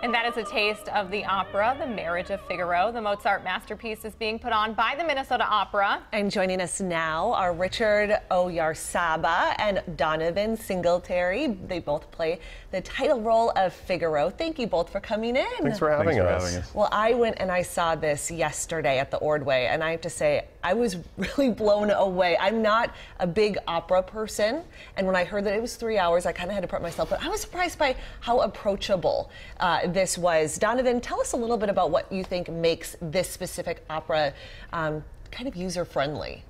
And that is a taste of the opera, The Marriage of Figaro. The Mozart masterpiece is being put on by the Minnesota Opera. And joining us now are Richard Ollarsaba and Donovan Singletary. They both play the title role of Figaro. Thank you both for coming in. Thanks for having us. Well, I went and I saw this yesterday at the Ordway, and I have to say, I was really blown away. I'm not a big opera person, and when I heard that it was 3 hours, I kind of had to prep myself, but I was surprised by how approachable this was. Donovan, tell us a little bit about what you think makes this specific opera kind of user-friendly.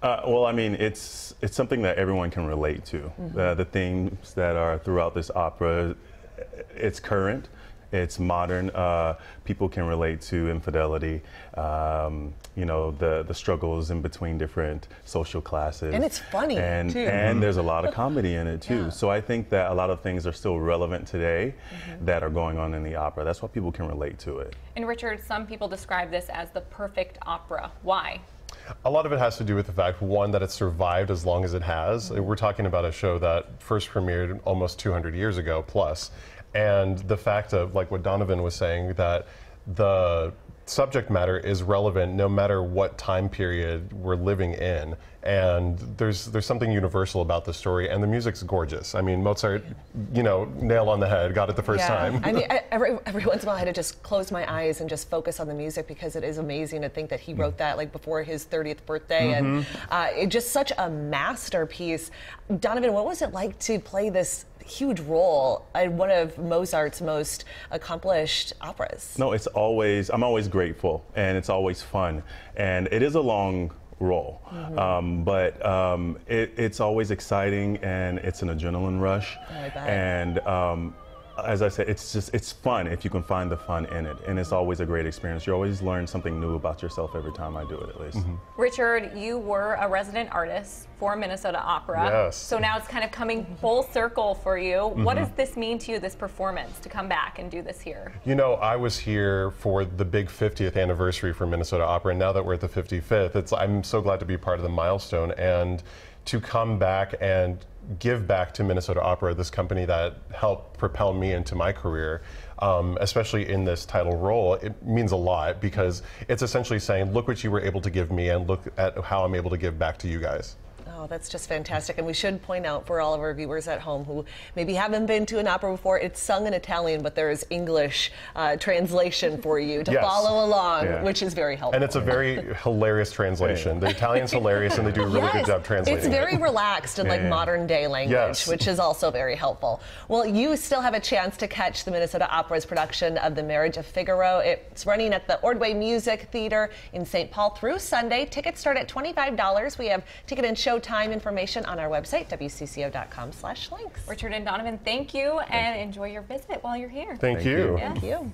Well, I mean, it's something that everyone can relate to. Mm-hmm. The themes that are throughout this opera, it's current, it's modern. People can relate to infidelity, you know, the struggles in between different social classes. And it's funny, and, too. And there's a lot of comedy in it, too. Yeah. So I think that a lot of things are still relevant today that are going on in the opera. That's why people can relate to it. And Richard, some people describe this as the perfect opera. Why? A lot of it has to do with the fact, one, that it's survived as long as it has. We're talking about a show that first premiered almost 200 years ago plus. And the fact of, like what Donovan was saying, that the subject matter is relevant no matter what time period we're living in. And there's something universal about the story, and the music's gorgeous. I mean, Mozart, you know, nail on the head, got it the first time. I mean, every once in a while I had to just close my eyes and just focus on the music, because it is amazing to think that he wrote that like before his 30th birthday, and it just such a masterpiece. Donovan, what was it like to play this huge role in one of Mozart's most accomplished operas? No, I'm always grateful, and it's always fun, and it is a long role, but it's always exciting, and it's an adrenaline rush. Oh, I bet. And as I said, it's fun if you can find the fun in it, and it's always a great experience. You always learn something new about yourself every time I do it, at least. Richard, you were a resident artist for Minnesota Opera. Yes. So now it's kind of coming full circle for you. What does this mean to you, this performance, to come back and do this here? You know, I was here for the big 50th anniversary for Minnesota Opera, and now that we're at the 55th, I'm so glad to be part of the milestone, and to come back and give back to Minnesota Opera, this company that helped propel me into my career, especially in this title role. It means a lot, because it's essentially saying, look what you were able to give me, and look at how I'm able to give back to you guys. Oh, that's just fantastic. And we should point out for all of our viewers at home who maybe haven't been to an opera before, it's sung in Italian, but there is English translation for you to follow along, which is very helpful. And it's a very hilarious translation. The Italian's hilarious, and they do a really good job translating. It's very relaxed and like modern day language, which is also very helpful. Well, you still have a chance to catch the Minnesota Opera's production of The Marriage of Figaro. It's running at the Ordway Music Theater in St. Paul through Sunday. Tickets start at $25. We have ticket and show time information on our website, WCCO.com/links. Richard and Donovan, thank you, and enjoy your visit while you're here. Thank you. Thank you.